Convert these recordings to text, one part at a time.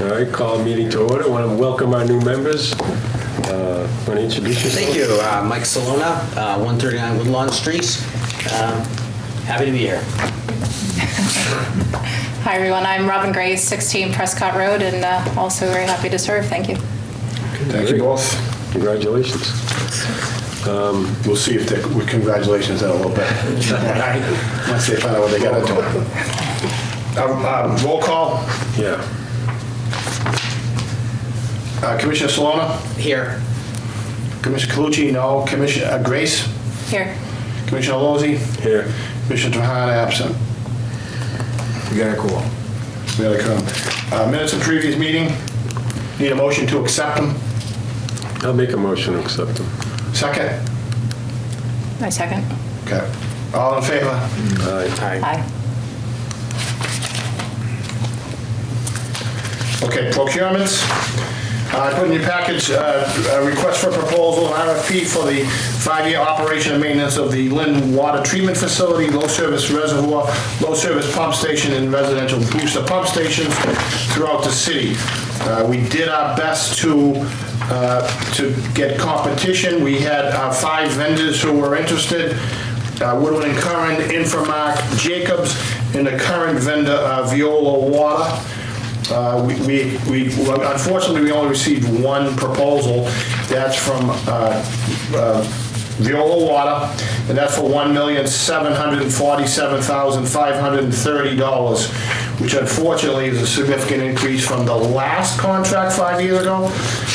All right, call meeting to order. Want to welcome our new members. Want to introduce yourself? Thank you. Mike Salona, 139 Woodlawn Street. Happy to be here. Hi, everyone. I'm Robin Grace, 16 Prescott Road, and also very happy to serve. Thank you. Thank you both. Congratulations. We'll see if with congratulations in a little bit. Once they find out what they got to do. Roll call. Yeah. Commissioner Salona? Here. Commissioner Calucci? No. Commissioner Grace? Here. Commissioner Lozzi? Here. Commissioner Trahan absent. You got a call. We got to come. Minutes of previous meeting. Need a motion to accept them. I'll make a motion to accept them. Second? My second. Okay. All in favor? Aye. Aye. Okay, procurements. I put in your package a request for proposal, an RFP for the 5-year operation and maintenance of the Lynn Water Treatment Facility, low-service reservoir, low-service pump station, and residential booster pump stations throughout the city. We did our best to get competition. We had 5 vendors who were interested. Woodland & Curran, Infomark, Jacobs, and the current vendor, Viola Water. Unfortunately, we only received one proposal. That's from Viola Water, and that's for $1,747,530, which unfortunately is a significant increase from the last contract 5 years ago.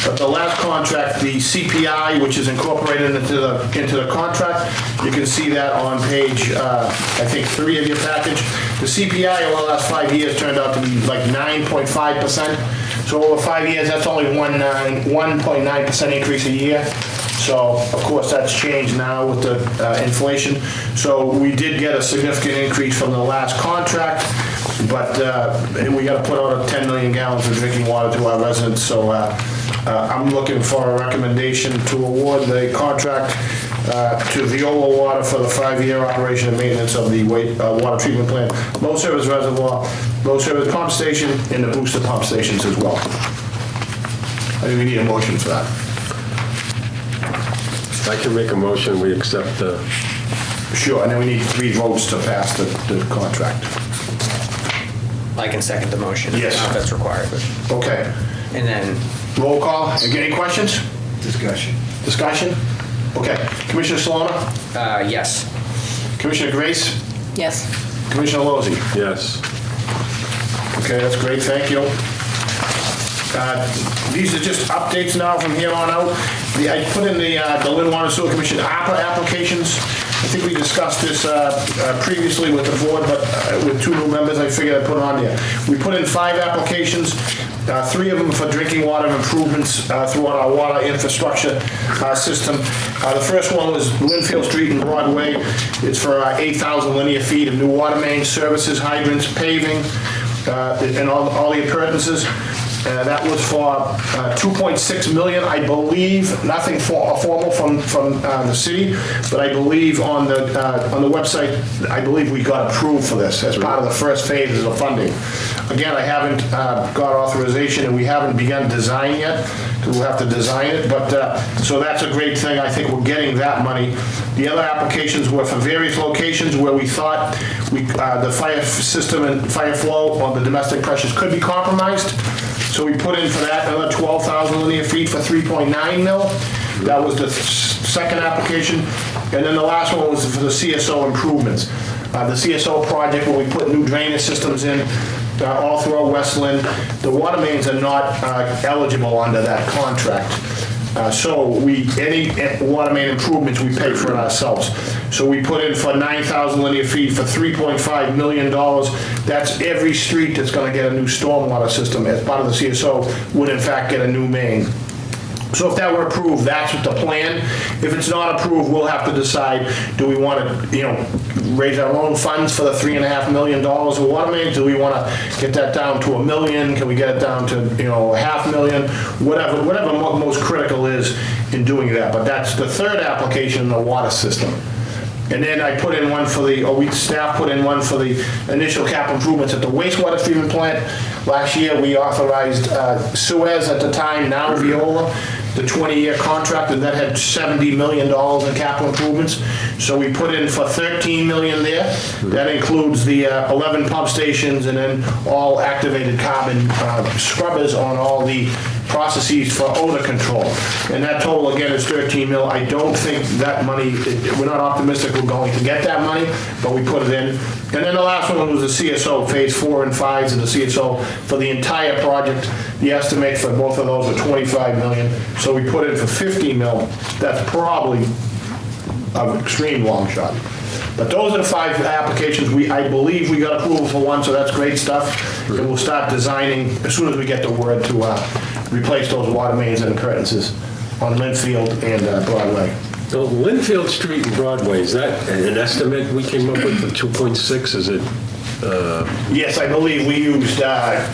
But the last contract, the CPI, which is incorporated into the contract, you can see that on page, I think, 3 of your package. The CPI over the last 5 years turned out to be like 9.5%. So over 5 years, that's only 1.9% increase a year. So, of course, that's changed now with the inflation. So we did get a significant increase from the last contract, but we got to put out 10 million gallons of drinking water to our residents. So I'm looking for a recommendation to award the contract to Viola Water for the 5-year operation and maintenance of the water treatment plant, low-service reservoir, low-service pump station, and the booster pump stations as well. I think we need a motion for that. I can make a motion, we accept the... Sure, and then we need 3 votes to pass the contract. I can second the motion. Yes. If that's required. But. Okay. And then, Roll call. Any questions? Discussion. Discussion? Okay. Commissioner Salona? yes. Commissioner Grace? Yes. Commissioner Lozzi? Yes. Okay, that's great, thank you. These are just updates now from here on out. I put in the Lynn Water Sewer Commission ARPA applications. I think we discussed this previously with the board, but with 2 new members, I figured I'd put it on there. We put in 5 applications, 3 of them for drinking water improvements throughout our water infrastructure system. The first one was Linfield Street and Broadway. It's for 8,000 linear feet of new water main services, hydrants, paving, and all the appurtenances. That was for $2.6 million, I believe. Nothing formal from the city, but I believe on the website, I believe we got approved for this as part of the first phases of funding. Again, I haven't got authorization, and we haven't begun design yet, because we'll have to design it. But so that's a great thing. I think we're getting that money. The other applications were for various locations where we thought the fire system and fire flow on the domestic pressures could be compromised. So we put in for that another 12,000 linear feet for 3.9 mil. That was the second application. And then the last one was for the CSO improvements. The CSO project where we put new drainage systems in all throughout Westland. The water mains are not eligible under that contract. So any water main improvements, we pay for it ourselves. So we put in for 9,000 linear feet for $3.5 million. That's every street that's going to get a new stormwater system as part of the CSO would in fact get a new main. So if that were approved, that's what the plan. If it's not approved, we'll have to decide, do we want to, raise our own funds for the $3.5 million of water mains? Do we want to get that down to $1 million? Can we get it down to, $500,000? Whatever most critical is in doing that. But that's the third application in the water system. And then I put in one for staff put in one for the initial cap improvements at the wastewater treatment plant. Last year, we authorized Suez at the time, now Viola, the 20-year contract, and that had $70 million in capital improvements. So we put in for $13 million there. That includes the 11 pump stations and then all activated carbon scrubbers on all the processes for odor control. And that total, again, is 13 mil. I don't think that money, we're not optimistic we're going to get that money, but we put it in. And then the last one was the CSO, phase 4 and 5 of the CSO for the entire project. The estimate for both of those are 25 million. So we put in for 50 mil. That's probably an extreme long shot. But those are the 5 applications. I believe we got approval for one, so that's great stuff. And we'll start designing as soon as we get the word to replace those water mains and curtains on Linfield and Broadway. So Linfield Street and Broadway, is that an estimate we came up with for 2.6? Is it? Yes, I believe we used, I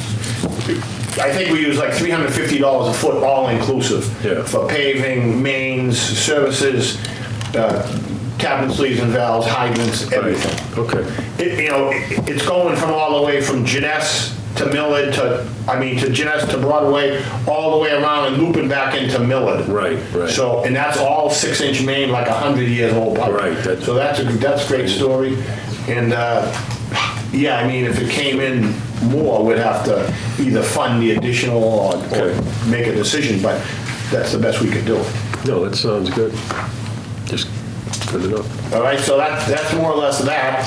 think we used like $350 a foot all inclusive. Yeah. For paving, mains, services, cabinet sleeves and valves, hydrants, everything. Okay. It's going from all the way from Jeunesse to Millard to Jeunesse to Broadway, all the way around and looping back into Millard. Right. So, and that's all 6-inch main, like 100 years old pipe. Right. So that's a great story. And yeah, I mean, if it came in more, we'd have to either fund the additional or make a decision, but that's the best we could do. No, that sounds good. Just good enough. All right, so that's more or less that.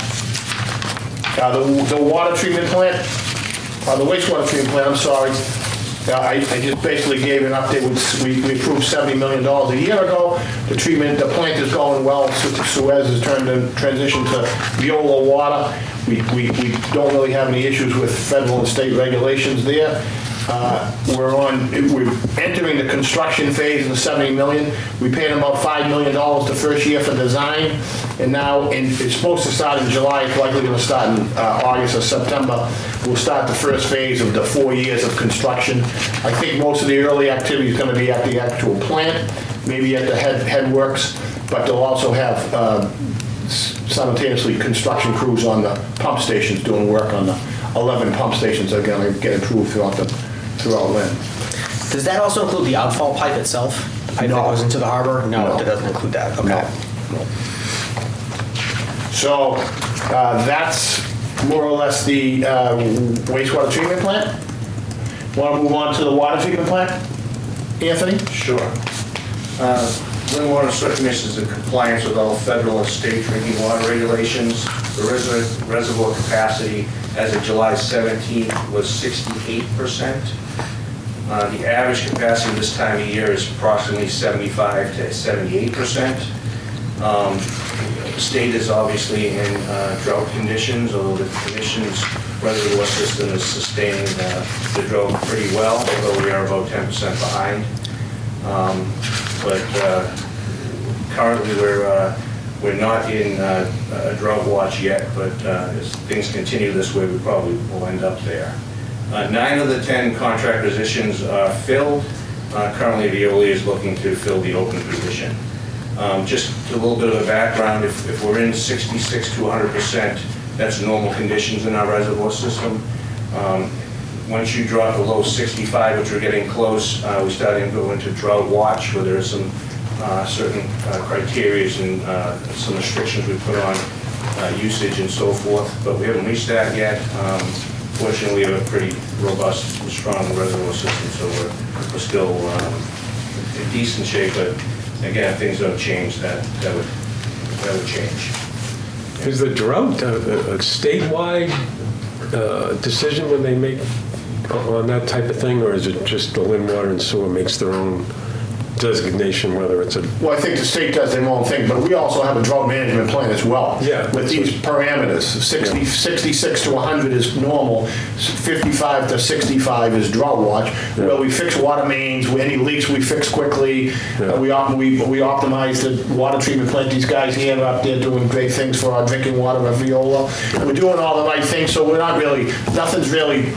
The water treatment plant, the wastewater treatment plant, I'm sorry. I just basically gave an update. We approved $70 million a year ago. The plant is going well. Suez has transitioned to Viola water. We don't really have any issues with federal and state regulations there. We're entering the construction phase of the $70 million. We paid them about $5 million the first year for design, and now it's supposed to start in July. It's likely going to start in August or September. We'll start the first phase of the 4 years of construction. I think most of the early activity is going to be at the actual plant, maybe at the headworks, but they'll also have simultaneously construction crews on the pump stations doing work on the 11 pump stations that are going to get improved throughout Lynn. Does that also include the outfall pipe itself? Pipe that goes into the harbor? No, it doesn't include that. Okay. No. So that's more or less the wastewater treatment plant. Want to move on to the water treatment plant? Anthony? Sure. Lynn Water Sewer Commission is in compliance with all federal and state drinking water regulations. The reservoir capacity as of July 17th was 68%. The average capacity this time of year is approximately 75 to 78%. The state is obviously in drought conditions, although the commission's reservoir system is sustaining the drought pretty well, although we are about 10% behind. But currently we're not in a drought watch yet, but as things continue this way, we probably will end up there. 9 of the 10 contract positions are filled. Currently, Veolia is looking to fill the open position. Just a little bit of a background, if we're in 66 to 100%, that's normal conditions in our reservoir system. Once you drop below 65, which we're getting close, we're starting to go into drought watch, where there are some certain criteria and some restrictions we put on usage and so forth, but we haven't reached that yet. Fortunately, we have a pretty robust and strong reservoir system, so we're still in decent shape, but again, if things don't change, that would change. Is the drought a statewide decision when they make on that type of thing, or is it just the Lynn Water and Sewer makes their own designation, whether it's a... Well, I think the state does their own thing, but we also have a drought management plan as well. Yeah. With these parameters, 66 to 100 is normal, 55 to 65 is drought watch, where we fix water mains, any leaks we fix quickly. We optimize the water treatment plant. These guys here are up there doing great things for our drinking water at Viola. We're doing all the right things, so we're not really, nothing's really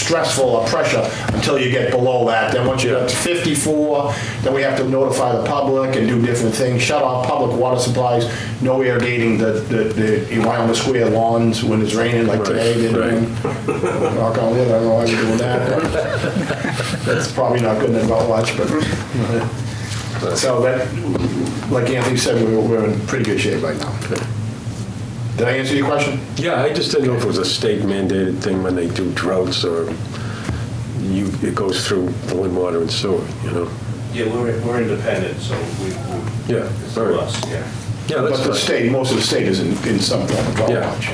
stressful a pressure until you get below that. Then once you get to 54, then we have to notify the public and do different things, shut off public water supplies, no irrigating the Wyoming Square lawns when it's raining like today. Knock on wood, I don't know why we're doing that. That's probably not good about much, but. So that, like Anthony said, we're in pretty good shape right now. Did I answer your question? Yeah, I just didn't know if it was a state mandated thing when they do droughts or it goes through the Lynn Water and Sewer, you know? Yeah, we're independent, so Yeah, it's all right. us, yeah. Yeah, that's But the fine. state, most of the state is in some form of drought Yeah. watch.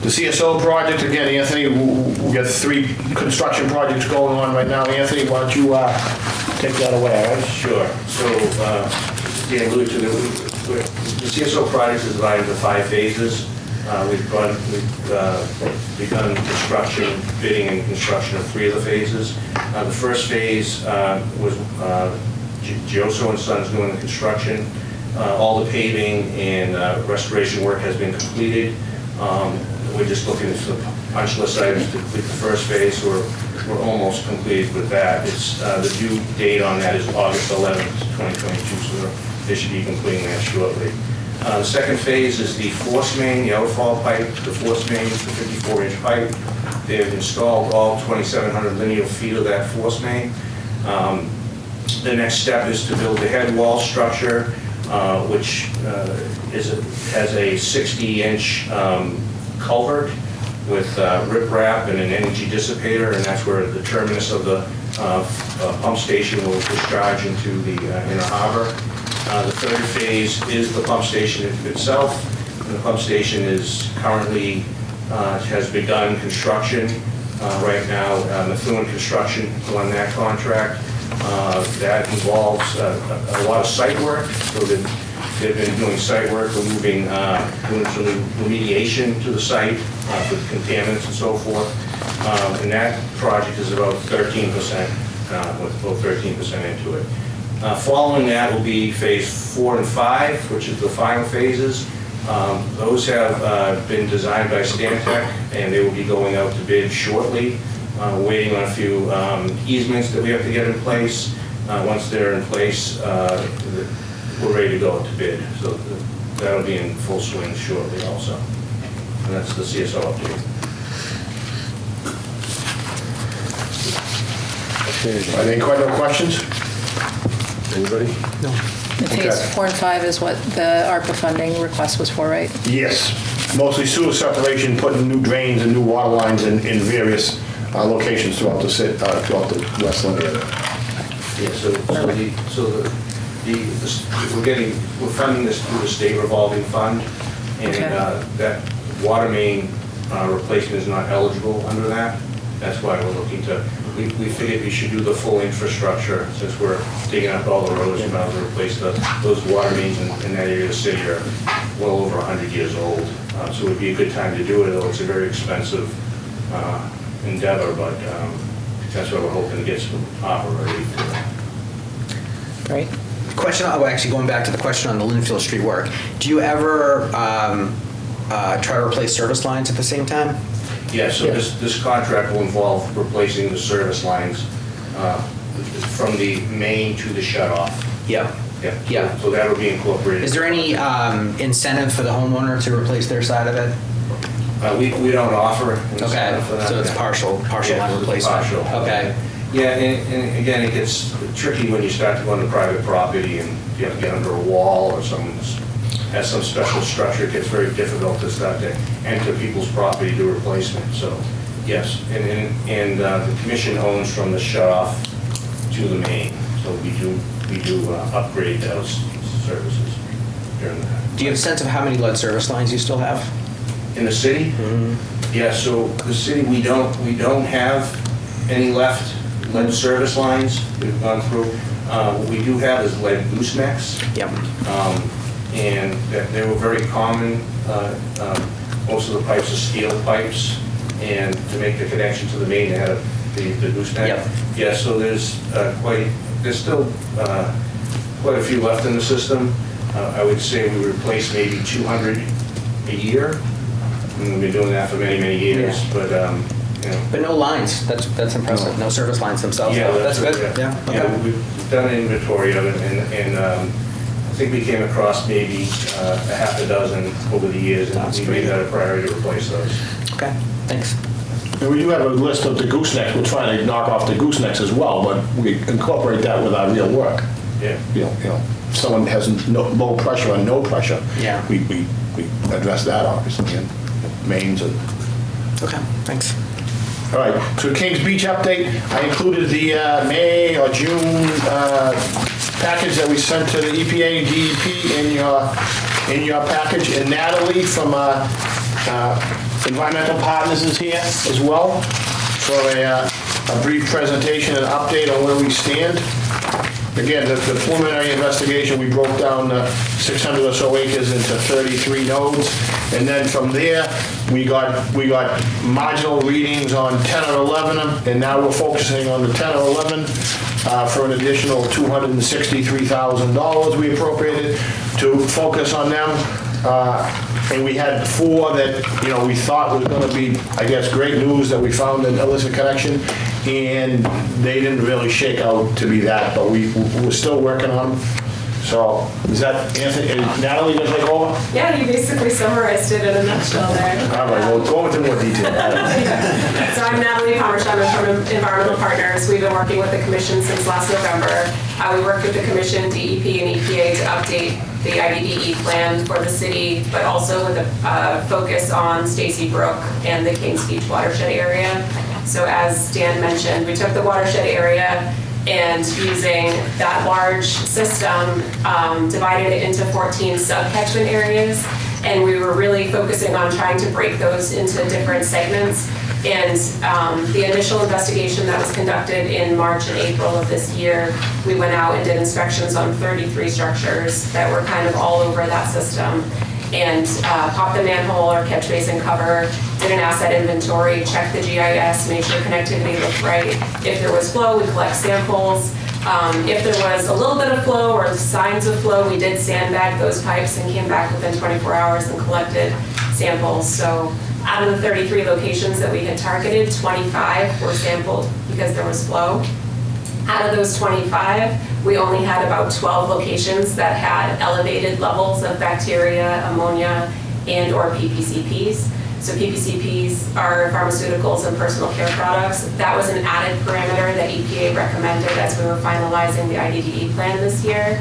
The CSO project, again, Anthony, we got 3 construction projects going on right now. Anthony, why don't you take that away, all right? Sure. So, Dan alluded to the CSO project is divided into 5 phases. We've begun construction, bidding and construction of 3 of the phases. The first phase was Gioso and Sons doing the construction. All the paving and restoration work has been completed. We're just looking at some punch list items to complete the first phase. We're almost complete with that. It's the due date on that is August 11th, 2022, so they should be completing that shortly. The second phase is the force main, the outfall pipe, the force main, the 54-inch pipe. They've installed all 2,700 linear feet of that force main. The next step is to build the head wall structure, which has a 60-inch culvert with riprap and an energy dissipator, and that's where the terminus of the pump station will discharge into the inner harbor. The third phase is the pump station itself. And the pump station is currently has begun construction right now. Methuen Construction on that contract. That involves a lot of site work. So they've been doing site work, doing some remediation to the site for the contaminants and so forth. And that project is about 13%, with about 13% into it. Following that will be phase 4 and 5, which is the final phases. Those have been designed by Stantec, and they will be going out to bid shortly. Waiting on a few easements that we have to get in place. Once they're in place, we're ready to go out to bid. So that'll be in full swing shortly also. And that's the CSO update. Are there any questions? Anybody? And phase 4 and 5 is what the ARPA funding request was for, right? Yes, mostly sewer separation, putting new drains and new water lines in various locations throughout the Westland area. Yeah, we're funding this through the state revolving fund, and Okay. that water main replacement is not eligible under that. That's why we're looking to, we figured we should do the full infrastructure, since we're digging up all the roads, and to replace those water mains in that area of the city are well over 100 years old. So it would be a good time to do it, though it's a very expensive endeavor, but that's why we're hoping to get some operating. Right. Question, actually going back to the question on the Linfield Street work, do you ever try to replace service lines at the same time? Yeah, so this contract will involve replacing the service lines from the main to the shutoff. Yeah. Yeah. So that'll be incorporated. Is there any incentive for the homeowner to replace their side of it? We don't offer an Okay, incentive for that. so it's partial Yeah, line it's replacement. partial. Okay. Yeah, and again, it gets tricky when you start to go into private property and you have to get under a wall or someone has some special structure. It gets very difficult to start to enter people's property to replacement. So, yes, and the commission owns from the shutoff to the main. So we do upgrade those services during that. Do you have a sense of how many lead service lines you still have? In the city? Mm-hmm. Yeah, so the city, we don't have any left lead service lines we've gone through. What we do have is lead goosenecks. Yep. And they were very common. Most of the pipes are steel pipes, and to make the connection to the main, they had the gooseneck. Yep. Yeah, so there's still quite a few left in the system. I would say we replace maybe 200 a year, We've been doing that for many, many years, Yeah. but, you know. But no lines, that's impressive, no service lines themselves. Yeah, That's good, yeah, Yeah, okay. we've done an inventory of it, and I think we came across maybe a half a dozen over the years, and That's we pretty made that a priority to replace those. Okay, thanks. And we do have a list of the goosenecks. We're trying to knock off the goosenecks as well, but we incorporate that with our real work. Yeah. You know, someone has low pressure or no pressure. Yeah. We address that obviously, and mains and. Okay, thanks. All right, so Kings Beach update, I included the May or June package that we sent to the EPA and DEP in your package, and Natalie from Environmental Partners is here as well for a brief presentation and update on where we stand. Again, the preliminary investigation, we broke down 600 or so acres into 33 nodes, and then from there, we got marginal readings on 10 or 11 of them, and now we're focusing on the 10 or 11 for an additional $263,000 we appropriated to focus on them. And we had 4 that, you know, we thought was going to be, I guess, great news that we found an illicit connection, and they didn't really shake out to be that, but we're still working on them. So, is that, Anthony, Natalie gonna take over? Yeah, you basically summarized it in a nutshell there. All right, well, go into more detail. So I'm Natalie Palmerston, I'm from Environmental Partners. We've been working with the commission since last November. We worked with the commission, DEP, and EPA to update the IDDE plan for the city, but also with a focus on Stacy Brook and the Kings Beach watershed area. So as Dan mentioned, we took the watershed area and using that large system, divided it into 14 sub-catchment areas. And we were really focusing on trying to break those into different segments. And the initial investigation that was conducted in March and April of this year, we went out and did inspections on 33 structures that were kind of all over that system. And popped the manhole or catch basin cover, did an asset inventory, checked the GIS, made sure connectivity looked right. If there was flow, we collect samples. If there was a little bit of flow or signs of flow, we did sandbag those pipes and came back within 24 hours and collected samples. So out of the 33 locations that we had targeted, 25 were sampled because there was flow. Out of those 25, we only had about 12 locations that had elevated levels of bacteria, ammonia, and or PPCPs. So PPCPs are pharmaceuticals and personal care products. That was an added parameter that EPA recommended as we were finalizing the IDDE plan this year.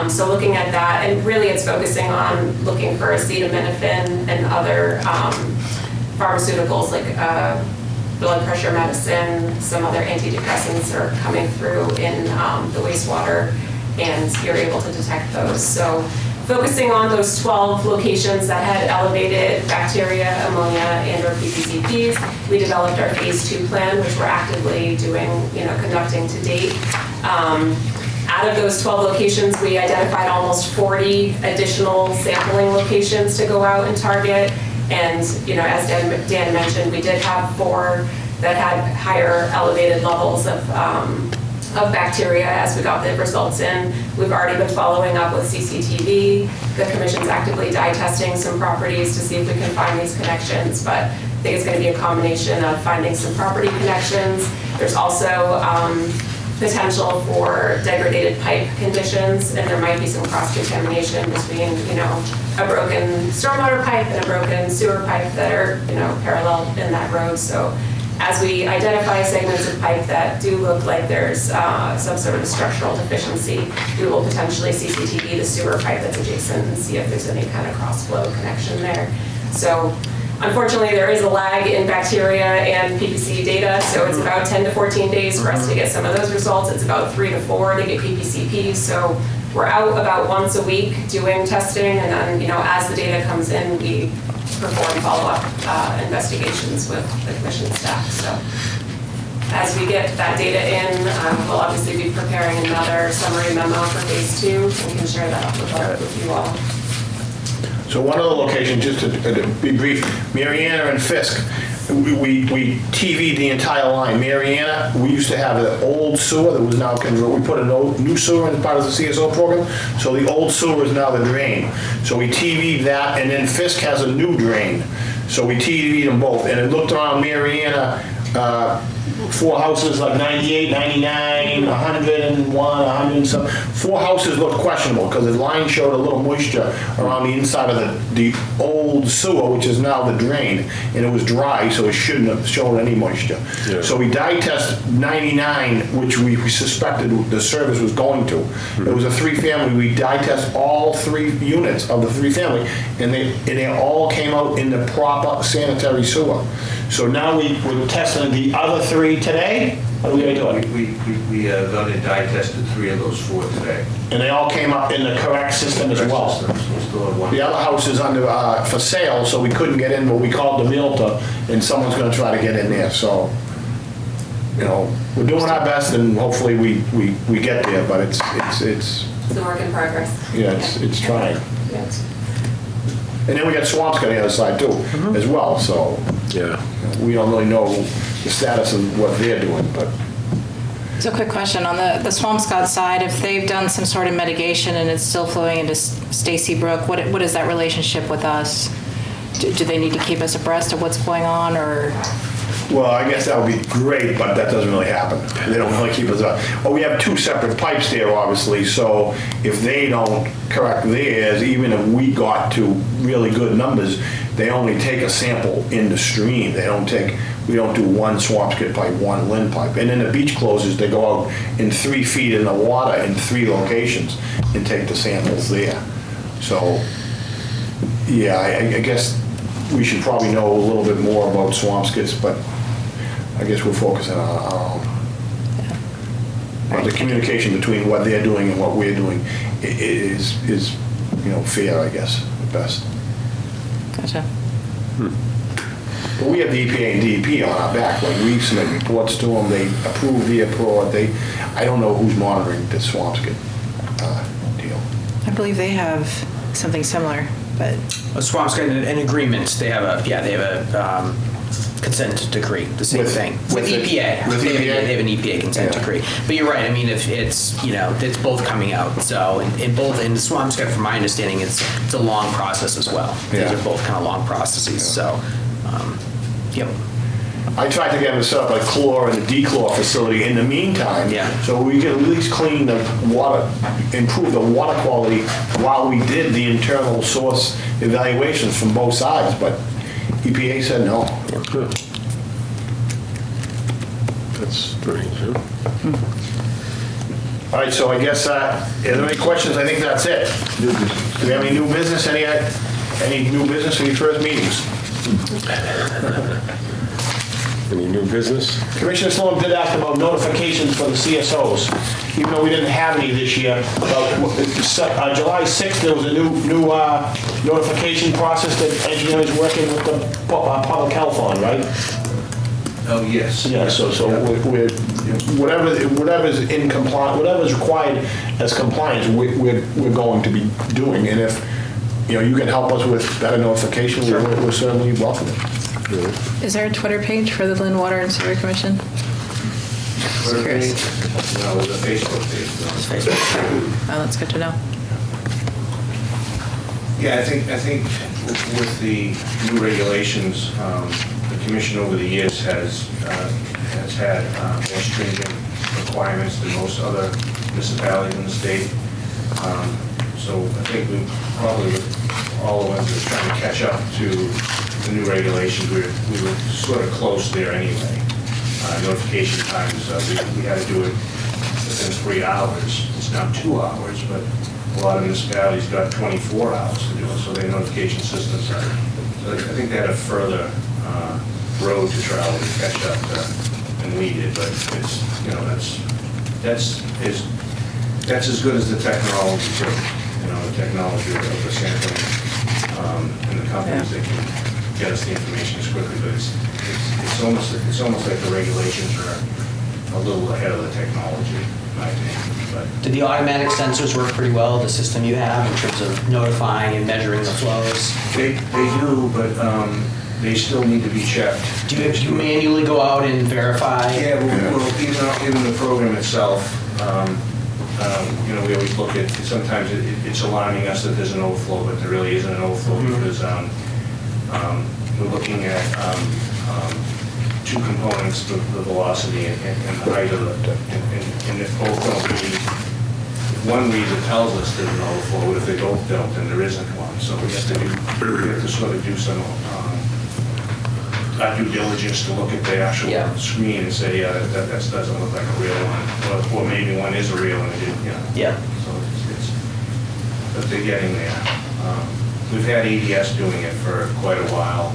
So looking at that, and really it's focusing on looking for acetaminophen and other pharmaceuticals like blood pressure medicine, some other antidepressants are coming through in the wastewater, and you're able to detect those. So focusing on those 12 locations that had elevated bacteria, ammonia, and or PPCPs, we developed our phase 2 plan, which we're actively doing, conducting to date. Out of those 12 locations, we identified almost 40 additional sampling locations to go out and target. And, as Dan mentioned, we did have 4 that had higher elevated levels of bacteria as we got the results in. We've already been following up with CCTV. The commission's actively dye testing some properties to see if we can find these connections, but I think it's going to be a combination of finding some property connections. There's also potential for degraded pipe conditions, and there might be some cross-contamination between, a broken stormwater pipe and a broken sewer pipe that are, parallel in that road. So as we identify segments of pipe that do look like there's some sort of structural deficiency, we will potentially CCTV the sewer pipe that's adjacent and see if there's any kind of cross-flow connection there. So unfortunately, there is a lag in bacteria and PPC data, so it's about 10 to 14 days for us to get some of those results. It's about 3 to 4 to get PPCP, so we're out about once a week doing testing, and then, as the data comes in, we perform follow-up investigations with the commission staff. So as we get that data in, we'll obviously be preparing another summary memo for phase 2 and can share that with you all. So one other location, just to be brief, Mariana and Fisk, we TV'd the entire line. Mariana, we used to have an old sewer that was now converted. We put a new sewer as part of the CSO program, so the old sewer is now the drain. So we TV'd that, and then Fisk has a new drain. So we TV'd them both, and it looked around Mariana, 4 houses like 98, 99, 101, 100 and some. 4 houses looked questionable because the line showed a little moisture around the inside of the old sewer, which is now the drain, and it was dry, so it shouldn't have shown any moisture. Yeah. So we dye test 99, which we suspected the service was going to. It was a 3-family. We dye test all 3 units of the 3-family, and they all came out in the proper sanitary sewer. So now we're testing the other 3 today? What are we gonna do? We done and dye tested 3 of those 4 today. And they all came up in the correct system as well. So we still have 1. The other house is under, for sale, so we couldn't get in, but we called the realtor, and someone's gonna try to get in there, so, you know, we're doing our best, and hopefully we get there, but it's, It's a work in progress. yeah, it's trying. Yes. And then we got Swampscott on the other side too, as well, so Yeah. we don't really know the status of what they're doing, but So quick question, on the Swampscott side, if they've done some sort of mitigation and it's still flowing into Stacy Brook, what is that relationship with us? Do they need to keep us abreast of what's going on, or? well, I guess that would be great, but that doesn't really happen. They don't really keep us up. Well, we have 2 separate pipes there, obviously, so if they don't correct theirs, even if we got to really good numbers, they only take a sample in the stream. We don't do 1 Swampscott pipe, 1 Lynn pipe. And then the beach closures, they go out in 3 feet in the water in 3 locations and take the samples there. So, yeah, I guess we should probably know a little bit more about Swampscotts, but I guess we're focusing on our own. But the communication between what they're doing and what we're doing is, fair, I guess, at best. Gotcha. But we have the EPA and DEP on our back. Like, we submit reports to them, they approve the report. I don't know who's monitoring the Swampscott deal. I believe they have something similar, but Swampscott, an agreement, they have a consent decree, the same With- thing. with With the- EPA. with They have- EPA? They have an EPA consent Yeah. decree. But you're right, I mean, if it's, it's both coming out. So in the Swampscott, from my understanding, it's a long process as well. These Yeah. are both kind of long processes, so, yep. I tried to get them to set up a chlor and a dechlor facility in the meantime. Yeah. So we could at least clean the water, improve the water quality while we did the internal source evaluations from both sides, but EPA said no. That's strange, huh? All right, so I guess, are there any questions? I think that's it. Do we have any new business? Any new business for your first meetings? Any new business? Commissioner Sloan did ask about notifications for the CSOs, even though we didn't have any this year. But July 6th, there was a new notification process that engineering is working with the public health on, right? Oh, yes. Yeah, so we're, whatever's in compliance, whatever's required as compliance, we're going to be doing. And if, you can help us with better notification, we're certainly welcome it. is there a Twitter page for the Lynn Water and Sewer Commission? Twitter curious. page? No, the Facebook page. Oh, that's good to know. Yeah, I think with the new regulations, the commission over the years has had more stringent requirements than most other municipalities in the state. So I think we probably, all of us are trying to catch up to the new regulations. We were sort of close there anyway. Notification times, we had to do it within 3 hours. It's now 2 hours, but a lot of municipalities got 24 hours to do it, so their notification systems are, so I think they had a further road to travel to catch up than we did, but it's, that's as good as the technology too. The technology of the sampling and the companies that can get us the information as quickly, but it's almost like the regulations are a little ahead of the technology, in my opinion. But Do the automatic sensors work pretty well, the system you have, in terms of notifying and measuring the flows? they do, but they still need to be checked. Do you manually go out and verify? Yeah, well, even the program itself, we always look at, sometimes it's alarming us that there's an overflow, but there really isn't an overflow because we're looking at two components, the velocity and the height of and if both don't read, if one reads, it tells us there's an overflow, but if they both don't, then there isn't one. So we have to sort of do some due diligence to look at the actual screen and say, that doesn't look like a real one, or maybe one is a real one, Yeah. So but they're getting there. We've had ADS doing it for quite a while.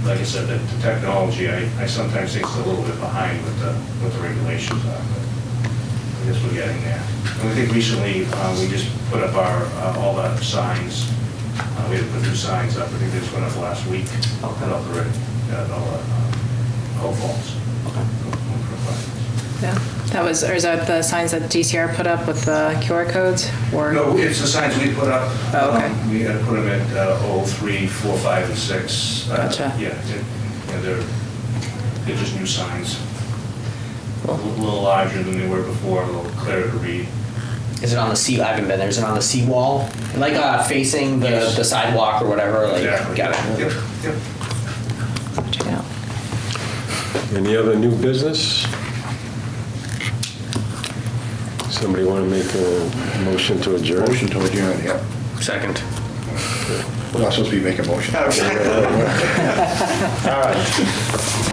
Like I said, the technology, I sometimes think it's a little bit behind with the regulations are, but I guess we're getting there. And we think recently, we just put up all the signs. We had to put new signs up. I think they just went up last week. Put up the whole falls. Yeah. Is that the signs that DCR put up with the QR codes? Or? No, it's the signs we put up. Oh, okay. We had to put them at 03, 4, 5, and 6. Gotcha. Yeah, they're just new signs. A little larger than they were before, a little clearer to read. Is it on the sea? I haven't been there. Is it on the seawall? Like facing the sidewalk or whatever? Like, Exactly. got it. Yep. Check it out. Any other new business? Somebody want to make a motion to adjourn? Motion to adjourn, yep. Second. We're not supposed to be making a motion. All right.